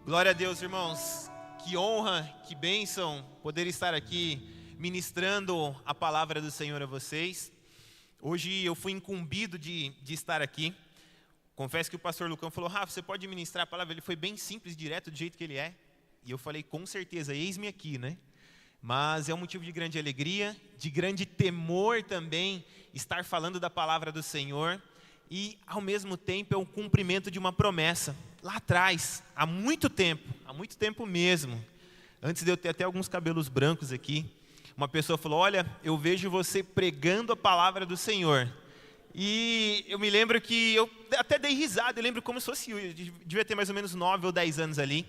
Glória a Deus, irmãos. Que honra, que bênção poder estar aqui ministrando a palavra do Senhor a vocês. Hoje eu fui incumbido de estar aqui. Confesso que o pastor Lucão falou: Rafa, você pode ministrar a palavra? Ele foi bem simples, direto, do jeito que ele é. E eu falei: com certeza, eis-me aqui, né? Mas é um motivo de grande alegria, de grande temor também, estar falando da palavra do Senhor. E, ao mesmo tempo, é um cumprimento de uma promessa. Lá atrás, há muito tempo mesmo, antes de eu ter até alguns cabelos brancos aqui, uma pessoa falou: olha, eu vejo você pregando a palavra do Senhor. E eu me lembro que eu até dei risada, eu lembro como se fosse, eu devia ter mais ou menos 9 ou 10 anos ali.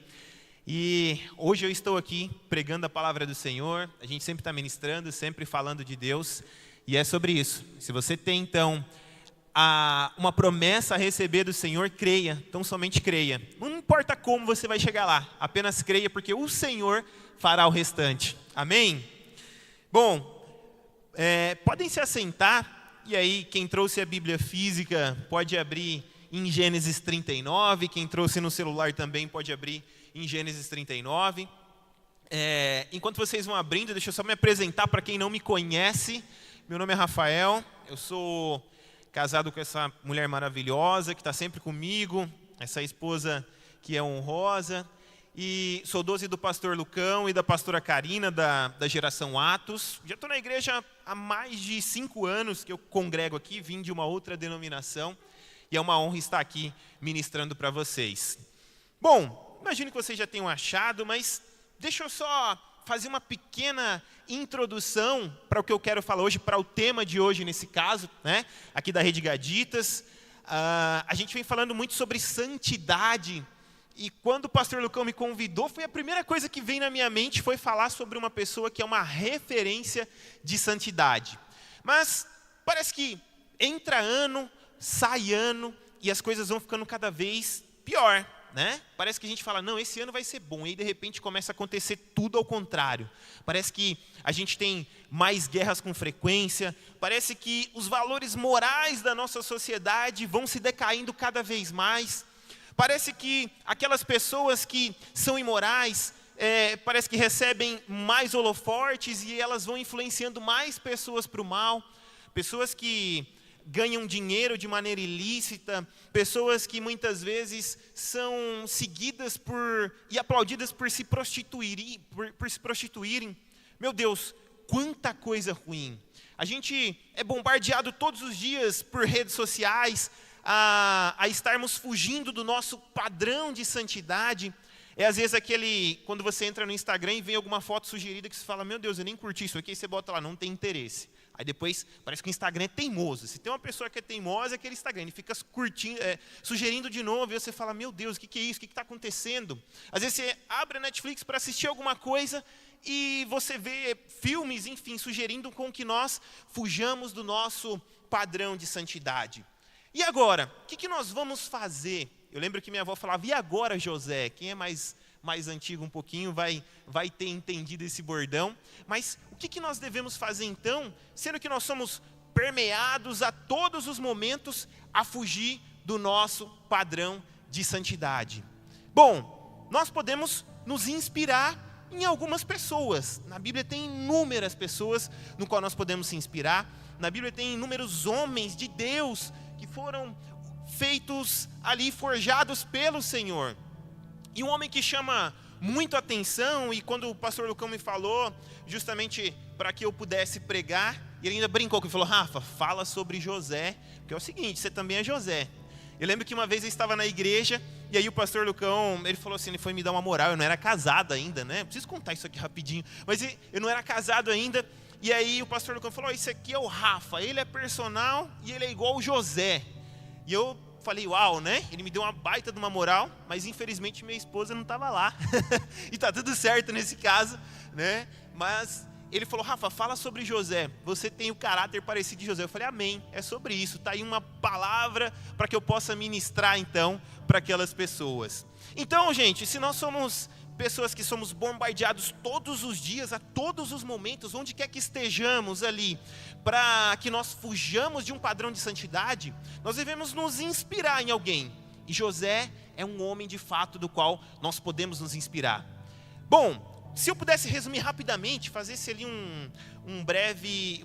E hoje eu estou aqui pregando a palavra do Senhor, a gente sempre está ministrando, sempre falando de Deus, e é sobre isso. Se você tem então uma promessa a receber do Senhor, creia, então somente creia. Não importa como você vai chegar lá, apenas creia, porque o Senhor fará o restante. Amém? Bom, podem se assentar, e aí quem trouxe a Bíblia física pode abrir em Gênesis 39, quem trouxe no celular também pode abrir em Gênesis 39. Enquanto vocês vão abrindo, deixa eu só me apresentar para quem não me conhece. Meu nome é Rafael, eu sou casado com essa mulher maravilhosa que está sempre comigo, essa esposa que é honrosa, e sou 12 do pastor Lucão e da pastora Karina, da geração Atos. Já estou na igreja há mais de 5 anos que eu congrego aqui, vim de uma outra denominação, e é uma honra estar aqui ministrando para vocês. Bom, imagino que vocês já tenham achado, mas deixa eu só fazer uma pequena introdução para o que eu quero falar hoje, para o tema de hoje nesse caso, né? Aqui da Rede Gaditas. A gente vem falando muito sobre santidade, e quando o pastor Lucão me convidou, foi a primeira coisa que veio na minha mente, foi falar sobre uma pessoa que é uma referência de santidade. Mas parece que entra ano, sai ano, e as coisas vão ficando cada vez pior, né? Parece que a gente fala: não, esse ano vai ser bom, e aí de repente começa a acontecer tudo ao contrário. Parece que a gente tem mais guerras com frequência, parece que os valores morais da nossa sociedade vão se decaindo cada vez mais, parece que aquelas pessoas que são imorais, parece que recebem mais holofortes, e elas vão influenciando mais pessoas para o mal, pessoas que ganham dinheiro de maneira ilícita, pessoas que muitas vezes são seguidas e aplaudidas por se prostituírem. Meu Deus, quanta coisa ruim. A gente é bombardeado todos os dias por redes sociais, a estarmos fugindo do nosso padrão de santidade. Às vezes quando você entra no Instagram e vem alguma foto sugerida que você fala: meu Deus, eu nem curti isso aqui, aí você bota lá: não tem interesse. Aí depois parece que o Instagram é teimoso. Se tem uma pessoa que é teimosa, é aquele Instagram, ele fica curtindo, sugerindo de novo, e você fala: meu Deus, o que é isso? O que está acontecendo? Às vezes você abre a Netflix para assistir alguma coisa e você vê filmes, enfim, sugerindo com que nós fujamos do nosso padrão de santidade. E agora, o que nós vamos fazer? Eu lembro que minha avó falava: e agora, José? Quem é mais antigo um pouquinho vai ter entendido esse bordão. Mas o que nós devemos fazer então, sendo que nós somos permeados a todos os momentos a fugir do nosso padrão de santidade? Bom, nós podemos nos inspirar em algumas pessoas. Na Bíblia tem inúmeras pessoas no qual nós podemos se inspirar. Na Bíblia tem inúmeros homens de Deus que foram feitos ali, forjados pelo Senhor. E um homem que chama muito atenção, e quando o pastor Lucão me falou, justamente para que eu pudesse pregar, e ele ainda brincou, que ele falou: Rafa, fala sobre José, porque é o seguinte, você também é José. Eu lembro que uma vez eu estava na igreja, e aí o pastor Lucão, ele falou assim, ele foi me dar uma moral, eu não era casado ainda, né? Preciso contar isso aqui rapidinho, mas eu não era casado ainda, e aí o pastor Lucão falou: isso aqui é o Rafa, ele é personal e ele é igual o José. E eu falei: uau, né? Ele me deu uma baita de uma moral, mas infelizmente minha esposa não estava lá. E tá tudo certo nesse caso, né? Mas ele falou: Rafa, fala sobre José. Você tem o caráter parecido de José. Eu falei: amém, é sobre isso. Tá aí uma palavra para que eu possa ministrar então para aquelas pessoas. Então, gente, se nós somos pessoas que somos bombardeados todos os dias, a todos os momentos, onde quer que estejamos ali, para que nós fujamos de um padrão de santidade, nós devemos nos inspirar em alguém. E José é um homem de fato do qual nós podemos nos inspirar. Bom, se eu pudesse resumir rapidamente, fazer-se ali um breve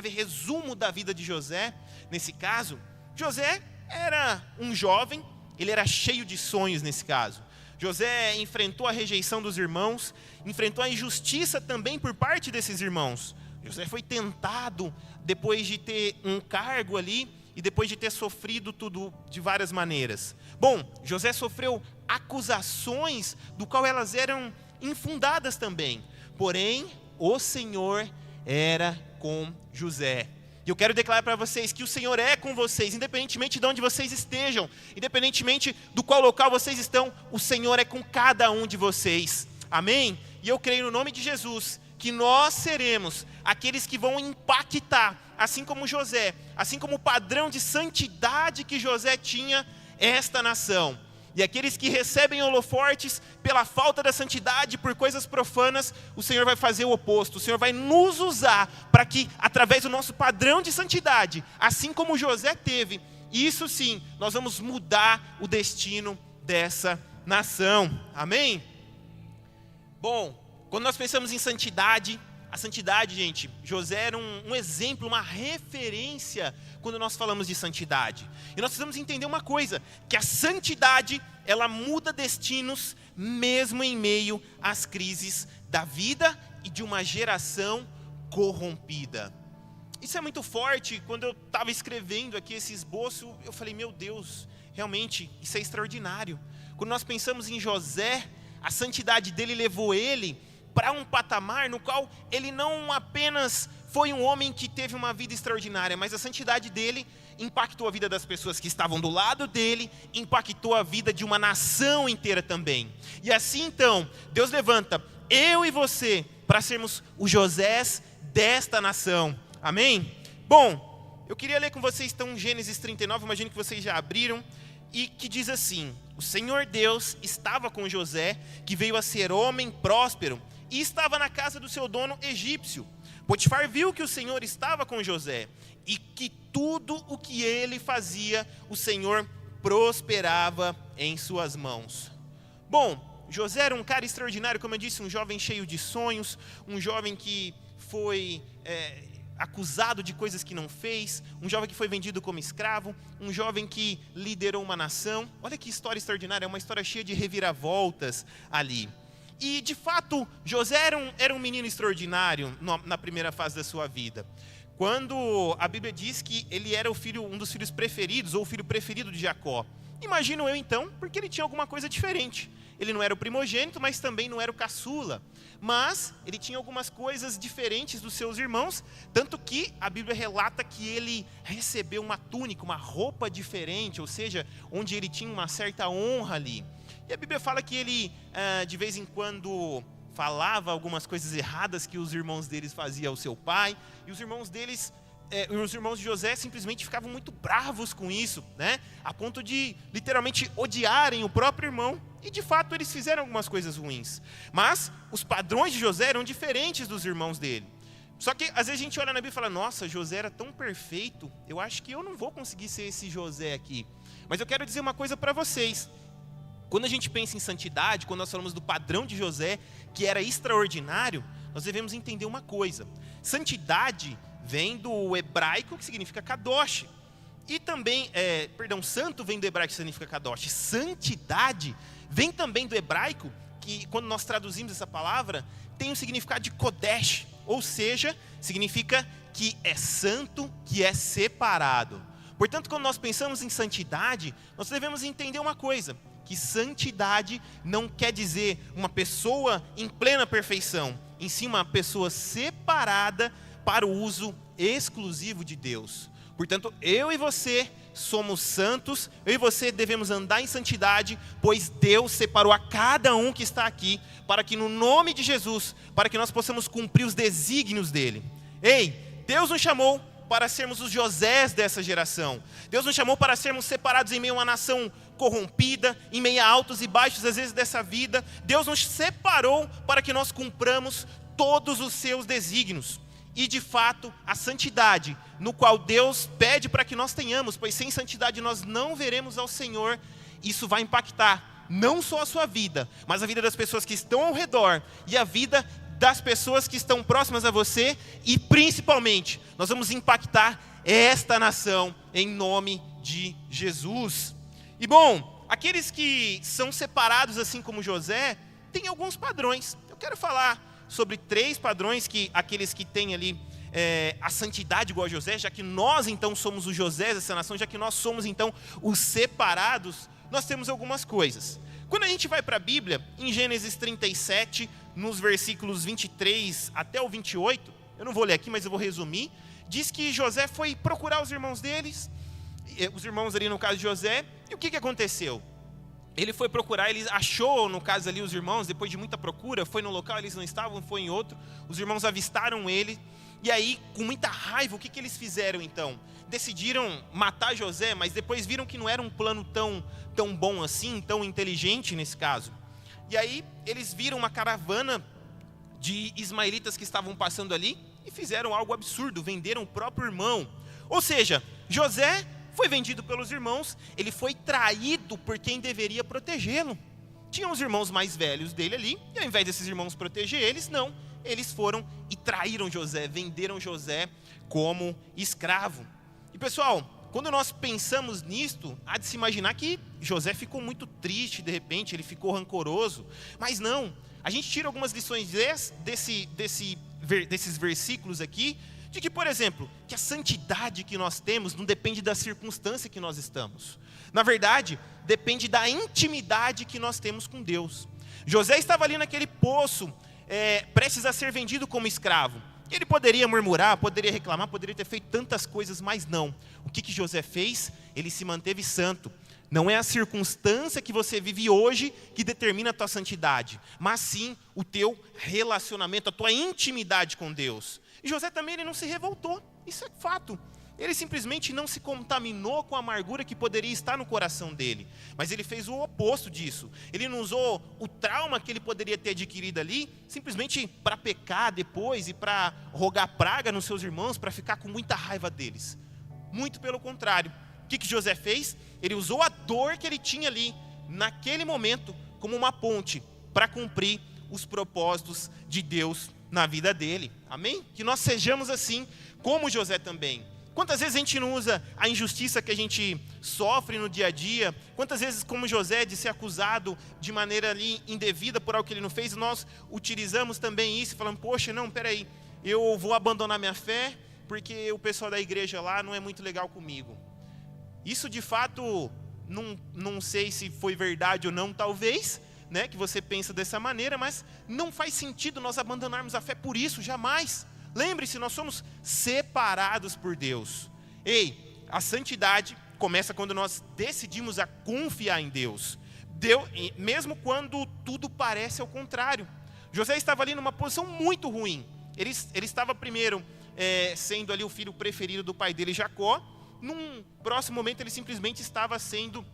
resumo da vida de José, nesse caso, José era um jovem, ele era cheio de sonhos nesse caso. José enfrentou a rejeição dos irmãos, enfrentou a injustiça também por parte desses irmãos. José foi tentado depois de ter um cargo ali e depois de ter sofrido tudo de várias maneiras. Bom, José sofreu acusações do qual elas eram infundadas também. Porém, o Senhor era com José. E eu quero declarar para vocês que o Senhor é com vocês, independentemente de onde vocês estejam, independentemente do qual local vocês estão, o Senhor é com cada um de vocês. Amém? E eu creio no nome de Jesus que nós seremos aqueles que vão impactar, assim como José, assim como o padrão de santidade que José tinha, esta nação. E aqueles que recebem holofortes pela falta da santidade, por coisas profanas, o Senhor vai fazer o oposto. O Senhor vai nos usar para que, através do nosso padrão de santidade, assim como José teve, isso sim, nós vamos mudar o destino dessa nação. Amém? Bom, quando nós pensamos em santidade, a santidade, gente, José era um exemplo, uma referência quando nós falamos de santidade. E nós precisamos entender uma coisa, que a santidade, ela muda destinos mesmo em meio às crises da vida e de uma geração corrompida. Isso é muito forte. Quando eu estava escrevendo aqui esse esboço, eu falei, meu Deus, realmente, isso é extraordinário. Quando nós pensamos em José, a santidade dele levou ele para um patamar no qual ele não apenas foi um homem que teve uma vida extraordinária, mas a santidade dele impactou a vida das pessoas que estavam do lado dele, impactou a vida de uma nação inteira também. E assim então, Deus levanta eu e você para sermos os Josés desta nação. Amém? Bom, eu queria ler com vocês então Gênesis 39, imagino que vocês já abriram, e que diz assim: o Senhor Deus estava com José, que veio a ser homem próspero, e estava na casa do seu dono egípcio. Potifar viu que o Senhor estava com José, e que tudo o que ele fazia, o Senhor prosperava em suas mãos. Bom, José era um cara extraordinário, como eu disse, um jovem cheio de sonhos, um jovem que foi acusado de coisas que não fez, um jovem que foi vendido como escravo, um jovem que liderou uma nação. Olha que história extraordinária, é uma história cheia de reviravoltas ali. E de fato, José era um menino extraordinário na primeira fase da sua vida. Quando a Bíblia diz que ele era um dos filhos preferidos, ou o filho preferido de Jacó. Imagino eu então, porque ele tinha alguma coisa diferente. Ele não era o primogênito, mas também não era o caçula. Mas ele tinha algumas coisas diferentes dos seus irmãos, tanto que a Bíblia relata que ele recebeu uma túnica, uma roupa diferente, ou seja, onde ele tinha uma certa honra ali. E a Bíblia fala que ele, de vez em quando, falava algumas coisas erradas que os irmãos deles faziam ao seu pai, e os irmãos de José simplesmente ficavam muito bravos com isso, né? A ponto de literalmente odiarem o próprio irmão, e de fato eles fizeram algumas coisas ruins. Mas os padrões de José eram diferentes dos irmãos dele. Só que às vezes a gente olha na Bíblia e fala, nossa, José era tão perfeito, eu acho que eu não vou conseguir ser esse José aqui. Mas eu quero dizer uma coisa para vocês. Quando a gente pensa em santidade, quando nós falamos do padrão de José, que era extraordinário, nós devemos entender uma coisa. Santidade vem do hebraico, que significa kadosh. E também, santo vem do hebraico, que significa kadosh. Santidade vem também do hebraico, que quando nós traduzimos essa palavra, tem o significado de kodesh. Ou seja, significa que é santo, que é separado. Portanto, quando nós pensamos em santidade, nós devemos entender uma coisa, que santidade não quer dizer uma pessoa em plena perfeição, em si uma pessoa separada para o uso exclusivo de Deus. Portanto, eu e você somos santos, eu e você devemos andar em santidade, pois Deus separou a cada um que está aqui, para que no nome de Jesus, para que nós possamos cumprir os desígnios dele. Ei, Deus nos chamou para sermos os Josés dessa geração. Deus nos chamou para sermos separados em meio a uma nação corrompida, em meio a altos e baixos às vezes dessa vida. Deus nos separou para que nós cumpramos todos os seus desígnios. E de fato, a santidade, no qual Deus pede para que nós tenhamos, pois sem santidade nós não veremos ao Senhor. isso vai impactar não só a sua vida, mas a vida das pessoas que estão ao redor e a vida das pessoas que estão próximas a você, e principalmente, nós vamos impactar esta nação em nome de Jesus. E bom, aqueles que são separados assim como José, tem alguns padrões. Eu quero falar sobre 3 padrões que aqueles que têm ali a santidade igual a José, já que nós então somos os José dessa nação, já que nós somos então os separados, nós temos algumas coisas. Quando a gente vai para a Bíblia, em Gênesis 37, nos versículos 23 até o 28, eu não vou ler aqui, mas eu vou resumir, diz que José foi procurar os irmãos deles, os irmãos ali no caso de José, e o que aconteceu? Ele foi procurar, ele achou no caso ali os irmãos, depois de muita procura, foi no local, eles não estavam, foi em outro, os irmãos avistaram ele, e aí com muita raiva, o que eles fizeram então? Decidiram matar José, mas depois viram que não era um plano tão bom assim, tão inteligente nesse caso. E aí eles viram uma caravana de ismaelitas que estavam passando ali e fizeram algo absurdo, venderam o próprio irmão. Ou seja, José foi vendido pelos irmãos, ele foi traído por quem deveria protegê-lo. Tinham os irmãos mais velhos dele ali, e ao invés desses irmãos proteger eles, não, eles foram e traíram José, venderam José como escravo. E pessoal, quando nós pensamos nisto, há de se imaginar que José ficou muito triste, de repente, ele ficou rancoroso. Mas não, a gente tira algumas lições desses versículos aqui, de que, por exemplo, que a santidade que nós temos não depende da circunstância que nós estamos. Na verdade, depende da intimidade que nós temos com Deus. José estava ali naquele poço, prestes a ser vendido como escravo. Ele poderia murmurar, poderia reclamar, poderia ter feito tantas coisas, mas não. O que José fez? Ele se manteve santo. Não é a circunstância que você vive hoje que determina a tua santidade, mas sim o teu relacionamento, a tua intimidade com Deus. E José também ele não se revoltou, isso é fato. Ele simplesmente não se contaminou com a amargura que poderia estar no coração dele. Mas ele fez o oposto disso. Ele não usou o trauma que ele poderia ter adquirido ali, simplesmente para pecar depois e para rogar praga nos seus irmãos, para ficar com muita raiva deles. Muito pelo contrário. O que José fez? Ele usou a dor que ele tinha ali, naquele momento, como uma ponte, para cumprir os propósitos de Deus na vida dele. Amém? Que nós sejamos assim, como José também. Quantas vezes a gente não usa a injustiça que a gente sofre no dia a dia? Quantas vezes, como José, de ser acusado de maneira ali indevida por algo que ele não fez, nós utilizamos também isso e falamos, poxa, não, peraí, eu vou abandonar minha fé porque o pessoal da igreja lá não é muito legal comigo. Isso de fato, não sei se foi verdade ou não, talvez, né, que você pensa dessa maneira, mas não faz sentido nós abandonarmos a fé por isso, jamais. Lembre-se, nós somos separados por Deus. A santidade começa quando nós decidimos a confiar em Deus. Mesmo quando tudo parece ao contrário. José estava ali numa posição muito ruim. Ele estava primeiro sendo ali o filho preferido do pai dele, Jacó. Num próximo momento ele simplesmente estava sendo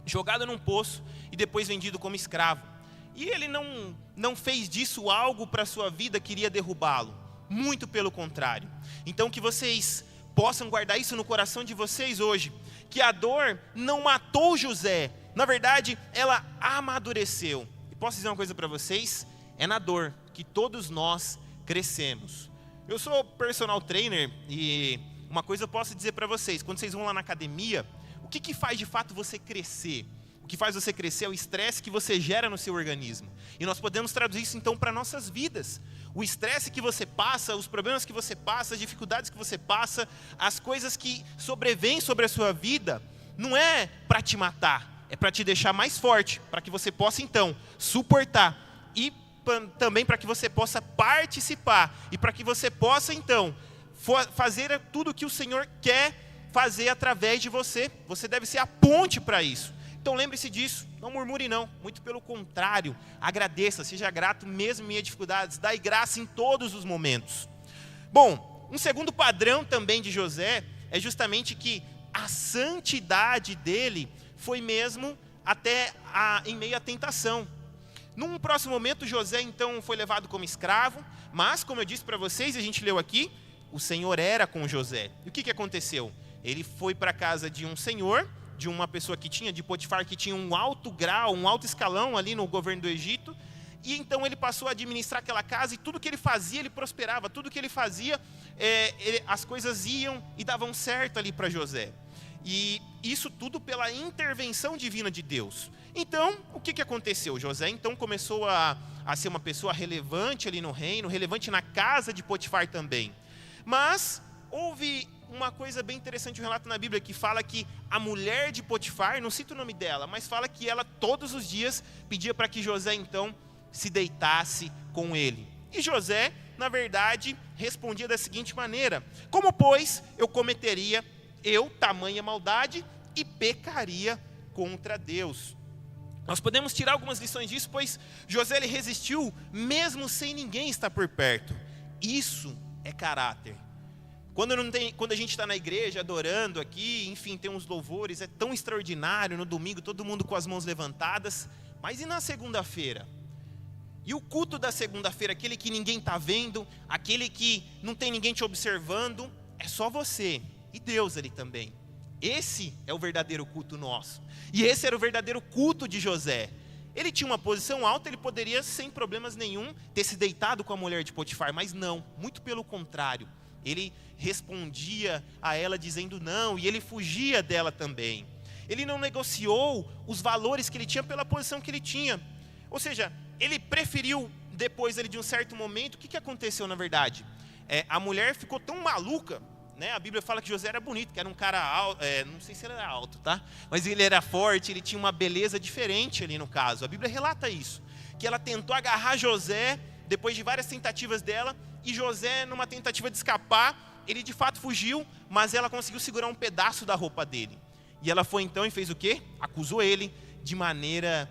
jogado num poço e depois vendido como escravo. E ele não fez disso algo para a sua vida que iria derrubá-lo. Muito pelo contrário. Então que vocês possam guardar isso no coração de vocês hoje. Que a dor não matou José. Na verdade, ela amadureceu. E posso dizer uma coisa para vocês? É na dor que todos nós crescemos. Eu sou personal trainer e uma coisa eu posso dizer para vocês. Quando vocês vão lá na academia, o que faz de fato você crescer? O que faz você crescer é o estresse que você gera no seu organismo. E nós podemos traduzir isso então para nossas vidas. O estresse que você passa, os problemas que você passa, as dificuldades que você passa, as coisas que sobrevêm sobre a sua vida, não é para te matar, é para te deixar mais forte, para que você possa então suportar e também para que você possa participar e para que você possa então fazer tudo o que o Senhor quer fazer através de você. Você deve ser a ponte para isso. Então lembre-se disso, não murmure não, muito pelo contrário, agradeça, seja grato mesmo em meio a dificuldades, dai graça em todos os momentos. Bom, um segundo padrão também de José é justamente que a santidade dele foi mesmo até em meio à tentação. Num próximo momento José então foi levado como escravo, mas como eu disse para vocês, a gente leu aqui, o Senhor era com José. E o que aconteceu? Ele foi para a casa de um senhor, de uma pessoa que tinha, de Potifar, que tinha um alto grau, um alto escalão ali no governo do Egito. E então ele passou a administrar aquela casa, e tudo que ele fazia, ele prosperava. Tudo que ele fazia, as coisas iam e davam certo ali para José. E isso tudo pela intervenção divina de Deus. Então, o que aconteceu? José então começou a ser uma pessoa relevante ali no reino, relevante na casa de Potifar também. Mas houve uma coisa bem interessante, um relato na Bíblia que fala que a mulher de Potifar, não cito o nome dela, mas fala que ela todos os dias pedia para que José então se deitasse com ele. E José, na verdade, respondia da seguinte maneira: como, pois, eu cometeria tamanha maldade e pecaria contra Deus? Nós podemos tirar algumas lições disso, pois José ele resistiu mesmo sem ninguém estar por perto. Isso é caráter. Quando a gente está na igreja adorando aqui, enfim, tem uns louvores, é tão extraordinário, no domingo todo mundo com as mãos levantadas, mas e na segunda-feira? E o culto da segunda-feira, aquele que ninguém está vendo, aquele que não tem ninguém te observando, é só você e Deus ali também. Esse é o verdadeiro culto nosso. E esse era o verdadeiro culto de José. Ele tinha uma posição alta, ele poderia sem problemas nenhum ter se deitado com a mulher de Potifar, mas não, muito pelo contrário. Ele respondia a ela dizendo não, e ele fugia dela também. Ele não negociou os valores que ele tinha pela posição que ele tinha. Ou seja, ele preferiu, depois de um certo momento, o que aconteceu na verdade? A mulher ficou tão maluca, né? A Bíblia fala que José era bonito, que era um cara alto, não sei se ele era alto, tá? Mas ele era forte, ele tinha uma beleza diferente ali no caso. A Bíblia relata isso, que ela tentou agarrar José, depois de várias tentativas dela, e José, numa tentativa de escapar, ele de fato fugiu, mas ela conseguiu segurar um pedaço da roupa dele. E ela foi então e fez o quê? Acusou ele de maneira...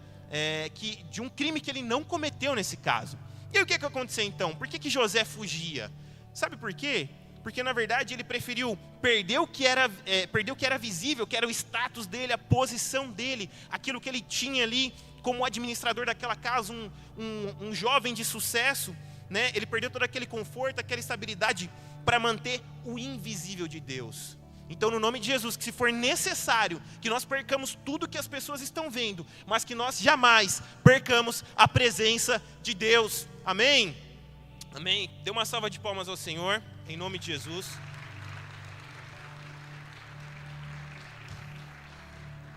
de um crime que ele não cometeu nesse caso. E aí o que aconteceu então? Por que José fugia? Sabe por quê? Porque na verdade ele preferiu perder o que era visível, que era o status dele, a posição dele, aquilo que ele tinha ali como administrador daquela casa, um jovem de sucesso, né? Ele perdeu todo aquele conforto, aquela estabilidade para manter o invisível de Deus. Então, no nome de Jesus, que se for necessário que nós percamos tudo que as pessoas estão vendo, mas que nós jamais percamos a presença de Deus. Amém? Amém? Dê uma salva de palmas ao Senhor, em nome de Jesus.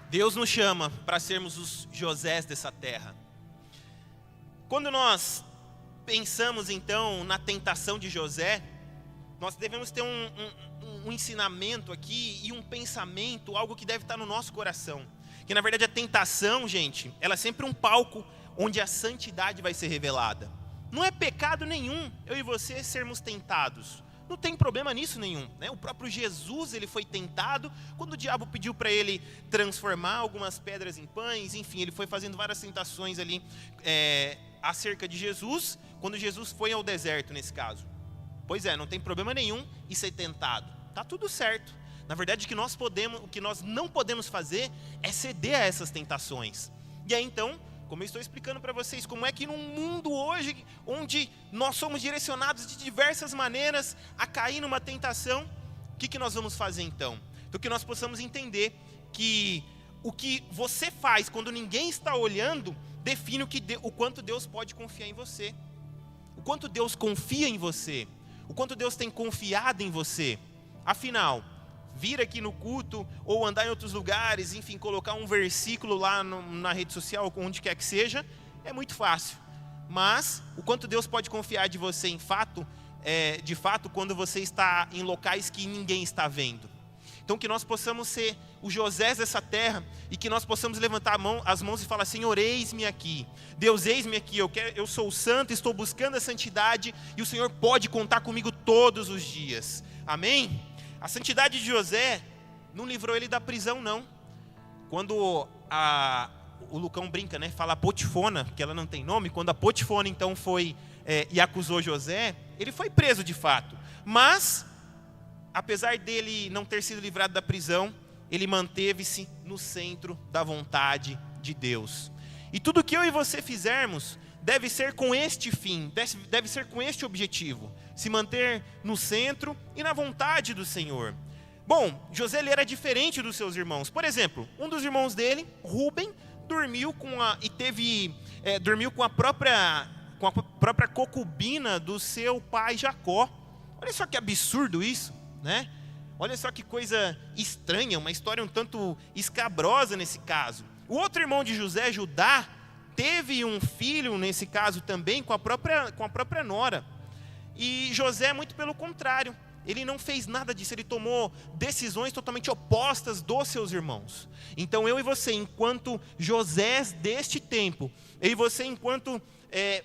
Deus nos chama para sermos os Josés dessa terra. Quando nós pensamos, então, na tentação de José, nós devemos ter um ensinamento aqui e um pensamento, algo que deve estar no nosso coração. Que na verdade a tentação, gente, ela é sempre um palco onde a santidade vai ser revelada. Não é pecado nenhum eu e você sermos tentados. Não tem problema nisso nenhum, né? O próprio Jesus, ele foi tentado quando o diabo pediu para ele transformar algumas pedras em pães. Enfim, ele foi fazendo várias tentações ali acerca de Jesus, quando Jesus foi ao deserto nesse caso. Pois é, não tem problema nenhum em ser tentado. Está tudo certo. Na verdade, o que nós não podemos fazer é ceder a essas tentações. E aí então, como eu estou explicando para vocês, como é que num mundo hoje, onde nós somos direcionados de diversas maneiras a cair numa tentação, o que nós vamos fazer então? Então que nós possamos entender que o que você faz quando ninguém está olhando, define o quanto Deus pode confiar em você. O quanto Deus confia em você. O quanto Deus tem confiado em você. Afinal, vir aqui no culto ou andar em outros lugares, enfim, colocar um versículo lá na rede social, onde quer que seja, é muito fácil. Mas o quanto Deus pode confiar de você de fato, quando você está em locais que ninguém está vendo. Então que nós possamos ser os Josés dessa terra e que nós possamos levantar as mãos e falar: Senhor, eis-me aqui. Deus, eis-me aqui. Eu sou santo, estou buscando a santidade e o Senhor pode contar comigo todos os dias. Amém? A santidade de José não livrou ele da prisão, não. Quando o Lucão brinca, né? Fala a Potifona, que ela não tem nome. Quando a Potifona então foi e acusou José, ele foi preso de fato. Mas apesar dele não ter sido livrado da prisão, ele manteve-se no centro da vontade de Deus. E tudo que eu e você fizermos deve ser com este fim, deve ser com este objetivo: se manter no centro e na vontade do Senhor. Bom, José ele era diferente dos seus irmãos. Por exemplo, um dos irmãos dele, Rubem, dormiu com a própria concubina do seu pai Jacó. Olha só que absurdo isso, né? Olha só que coisa estranha, uma história um tanto escabrosa nesse caso. O outro irmão de José, Judá, teve um filho nesse caso também com a própria nora. E José, muito pelo contrário, ele não fez nada disso, ele tomou decisões totalmente opostas dos seus irmãos. Então eu e você, enquanto Josés deste tempo, eu e você, enquanto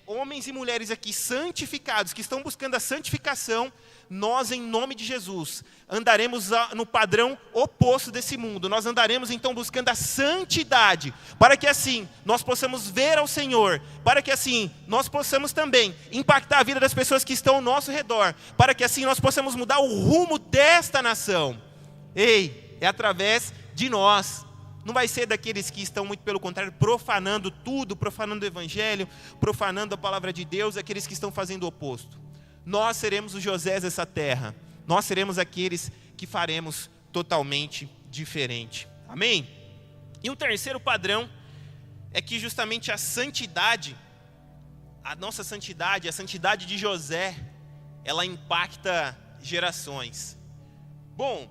homens e mulheres aqui santificados, que estão buscando a santificação, nós, em nome de Jesus, andaremos no padrão oposto desse mundo. Nós andaremos então buscando a santidade, para que assim nós possamos ver ao Senhor, para que assim nós possamos também impactar a vida das pessoas que estão ao nosso redor, para que assim nós possamos mudar o rumo desta nação. Ei, é através de nós. Não vai ser daqueles que estão, muito pelo contrário, profanando tudo, profanando o Evangelho, profanando a palavra de Deus, aqueles que estão fazendo o oposto. Nós seremos os Josés dessa terra. Nós seremos aqueles que faremos totalmente diferente. Amém? E um terceiro padrão é que justamente a santidade, a nossa santidade, a santidade de José, ela impacta gerações. Bom,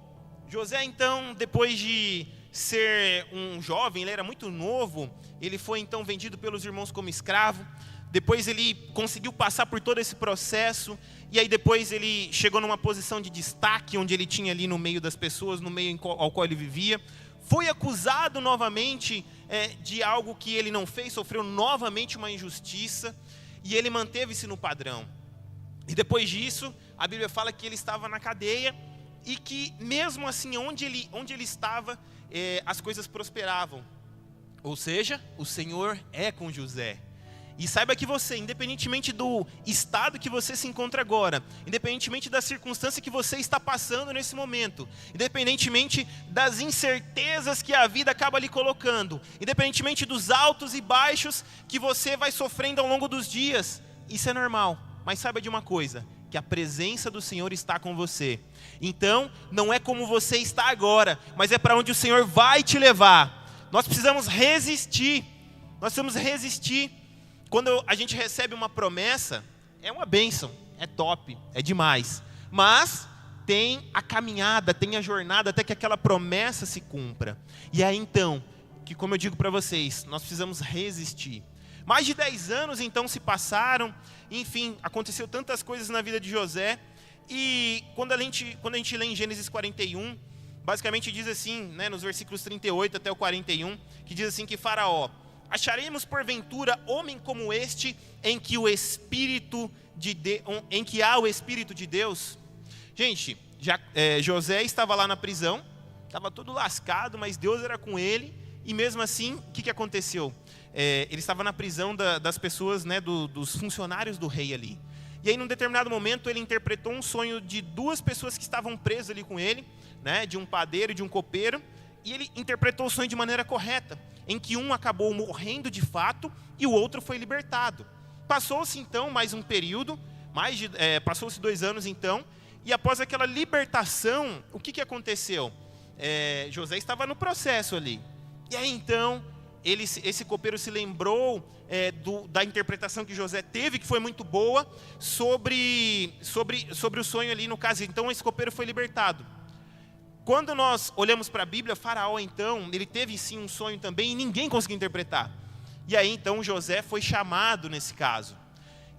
José então, depois de ser um jovem, ele era muito novo, ele foi então vendido pelos irmãos como escravo. Depois ele conseguiu passar por todo esse processo, e aí depois ele chegou numa posição de destaque, onde ele tinha ali no meio das pessoas, no meio ao qual ele vivia. Foi acusado novamente de algo que ele não fez, sofreu novamente uma injustiça, e ele manteve-se no padrão. E depois disso, a Bíblia fala que ele estava na cadeia, e que mesmo assim, onde ele estava, as coisas prosperavam. Ou seja, o Senhor é com José. E saiba que você, independentemente do estado que você se encontra agora, independentemente da circunstância que você está passando nesse momento, independentemente das incertezas que a vida acaba lhe colocando, independentemente dos altos e baixos que você vai sofrendo ao longo dos dias, isso é normal. Mas saiba de uma coisa, que a presença do Senhor está com você. Então, não é como você está agora, mas é para onde o Senhor vai te levar. Nós precisamos resistir. Quando a gente recebe uma promessa, é uma bênção, é top, é demais. Mas tem a caminhada, tem a jornada até que aquela promessa se cumpra. E aí então, que como eu digo para vocês, nós precisamos resistir. Mais de 10 anos então se passaram, enfim, aconteceu tantas coisas na vida de José. E quando a gente lê em Gênesis 41, basicamente diz assim, né, nos versículos 38 até o 41, que diz assim que Faraó: acharemos porventura homem como este, em que há o Espírito de Deus? Gente, José estava lá na prisão, estava todo lascado, mas Deus era com ele. E mesmo assim, o que aconteceu? Ele estava na prisão das pessoas, né, dos funcionários do rei ali. E aí, num determinado momento, ele interpretou um sonho de duas pessoas que estavam presas ali com ele, né, de um padeiro e de um copeiro. E ele interpretou o sonho de maneira correta, em que um acabou morrendo de fato e o outro foi libertado. Passou-se então mais um período, passou-se 2 anos então, e após aquela libertação, o que aconteceu? José estava no processo ali. E aí então, esse copeiro se lembrou da interpretação que José teve, que foi muito boa, sobre o sonho ali no caso. Então esse copeiro foi libertado. Quando nós olhamos para a Bíblia, Faraó então, ele teve sim um sonho também e ninguém conseguiu interpretar. E aí então José foi chamado nesse caso.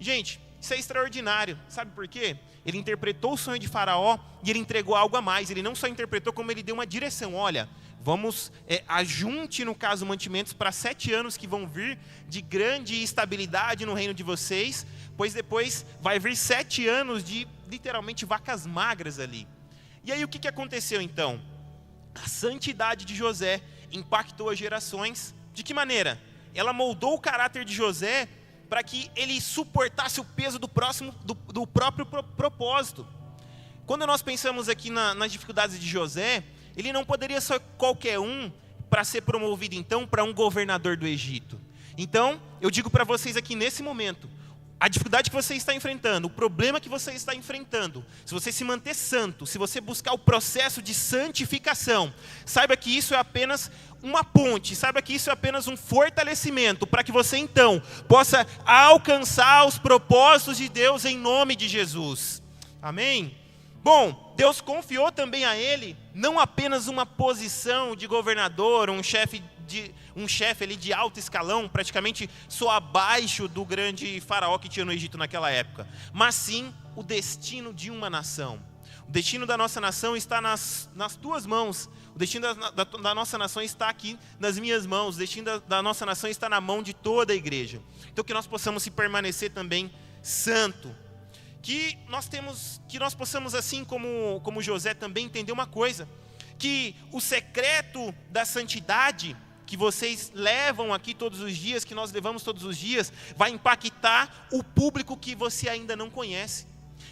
Gente, isso é extraordinário, sabe por quê? Ele interpretou o sonho de Faraó e ele entregou algo a mais. Ele não só interpretou, como ele deu uma direção. Olha, vamos, ajunte no caso mantimentos para 7 anos que vão vir de grande estabilidade no reino de vocês, pois depois vai vir 7 anos de literalmente vacas magras ali. E aí o que aconteceu então? A santidade de José impactou as gerações. De que maneira? Ela moldou o caráter de José para que ele suportasse o peso do próprio propósito. Quando nós pensamos aqui nas dificuldades de José, ele não poderia ser qualquer um para ser promovido então para um governador do Egito. Então, eu digo para vocês aqui nesse momento, a dificuldade que você está enfrentando, o problema que você está enfrentando, se você se manter santo, se você buscar o processo de santificação, saiba que isso é apenas uma ponte, saiba que isso é apenas um fortalecimento para que você então possa alcançar os propósitos de Deus em nome de Jesus. Amém? Bom, Deus confiou também a ele não apenas uma posição de governador, um chefe ali de alto escalão, praticamente só abaixo do grande faraó que tinha no Egito naquela época, mas sim o destino de uma nação. O destino da nossa nação está nas tuas mãos. O destino da nossa nação está aqui nas minhas mãos. O destino da nossa nação está na mão de toda a igreja. Então que nós possamos se permanecer também santo. Que nós possamos, assim como José, também entender uma coisa, que o secreto da santidade que vocês levam aqui todos os dias, que nós levamos todos os dias, vai impactar o público que você ainda não conhece.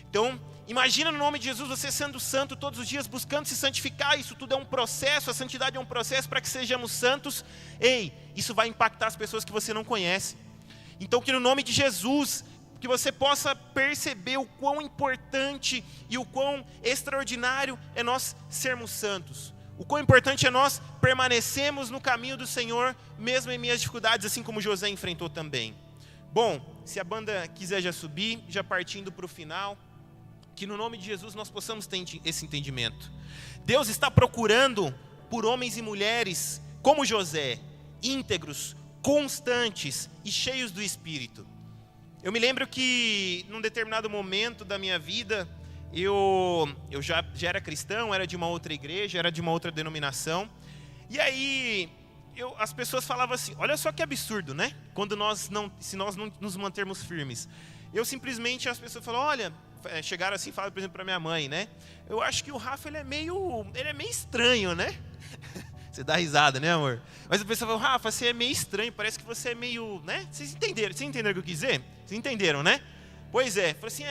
Então, imagina no nome de Jesus você sendo santo todos os dias, buscando se santificar. Isso tudo é um processo, a santidade é um processo para que sejamos santos. Isso vai impactar as pessoas que você não conhece. Então que no nome de Jesus, que você possa perceber o quão importante e o quão extraordinário é nós sermos santos. O quão importante é nós permanecermos no caminho do Senhor, mesmo em minhas dificuldades, assim como José enfrentou também. Bom, se a banda quiser já subir, já partindo para o final, que no nome de Jesus nós possamos ter esse entendimento. Deus está procurando por homens e mulheres como José, íntegros, constantes e cheios do Espírito. Eu me lembro que num determinado momento da minha vida, eu já era cristão, era de uma outra igreja, era de uma outra denominação. E aí as pessoas falavam assim, olha só que absurdo, né? Se nós não nos mantermos firmes. As pessoas falaram, olha, chegaram assim e falaram, por exemplo, para minha mãe, né? Eu acho que o Rafa ele é meio estranho, né? Você dá risada, né, amor? Mas a pessoa falou, Rafa, você é meio estranho, parece que você é meio, né? Vocês entenderam o que eu quis dizer? Vocês entenderam, né? Pois é, falou assim,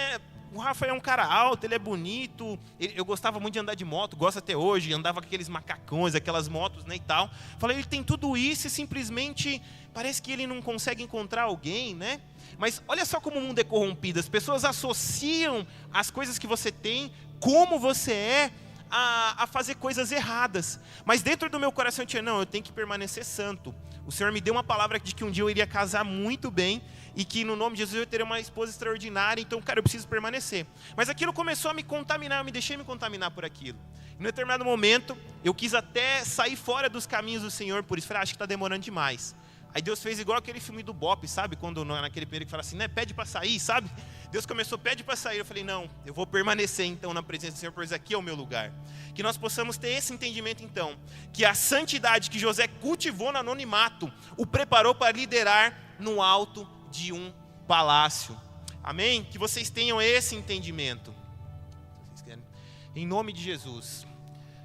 o Rafa é um cara alto, ele é bonito, eu gostava muito de andar de moto, gosto até hoje, andava com aqueles macacões, aquelas motos, né, e tal. Falei, ele tem tudo isso e simplesmente parece que ele não consegue encontrar alguém, né? Mas olha só como o mundo é corrompido, as pessoas associam as coisas que você tem, como você é, a fazer coisas erradas. Mas dentro do meu coração eu tinha, não, eu tenho que permanecer santo. O Senhor me deu uma palavra de que um dia eu iria casar muito bem e que no nome de Jesus eu teria uma esposa extraordinária, então, cara, eu preciso permanecer. Mas aquilo começou a me contaminar, eu me deixei me contaminar por aquilo. Em um determinado momento, eu quis até sair fora dos caminhos do Senhor, por isso, falei, acho que está demorando demais. Aí Deus fez igual aquele filme do Bop, sabe? Quando naquele primeiro que fala assim, né? Pede para sair, sabe? Deus começou, pede para sair. Eu falei, não, eu vou permanecer então na presença do Senhor, pois aqui é o meu lugar. Que nós possamos ter esse entendimento então, que a santidade que José cultivou no anonimato, o preparou para liderar no alto de um palácio. Amém? Que vocês tenham esse entendimento. Em nome de Jesus.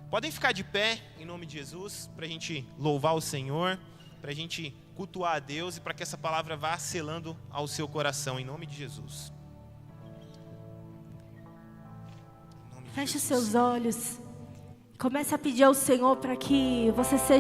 Podem ficar de pé, em nome de Jesus, para a gente louvar o Senhor, para a gente cultuar a Deus e para que essa palavra vá selando ao seu coração, em nome de Jesus. Feche os seus olhos. Comece a pedir ao Senhor para que você seja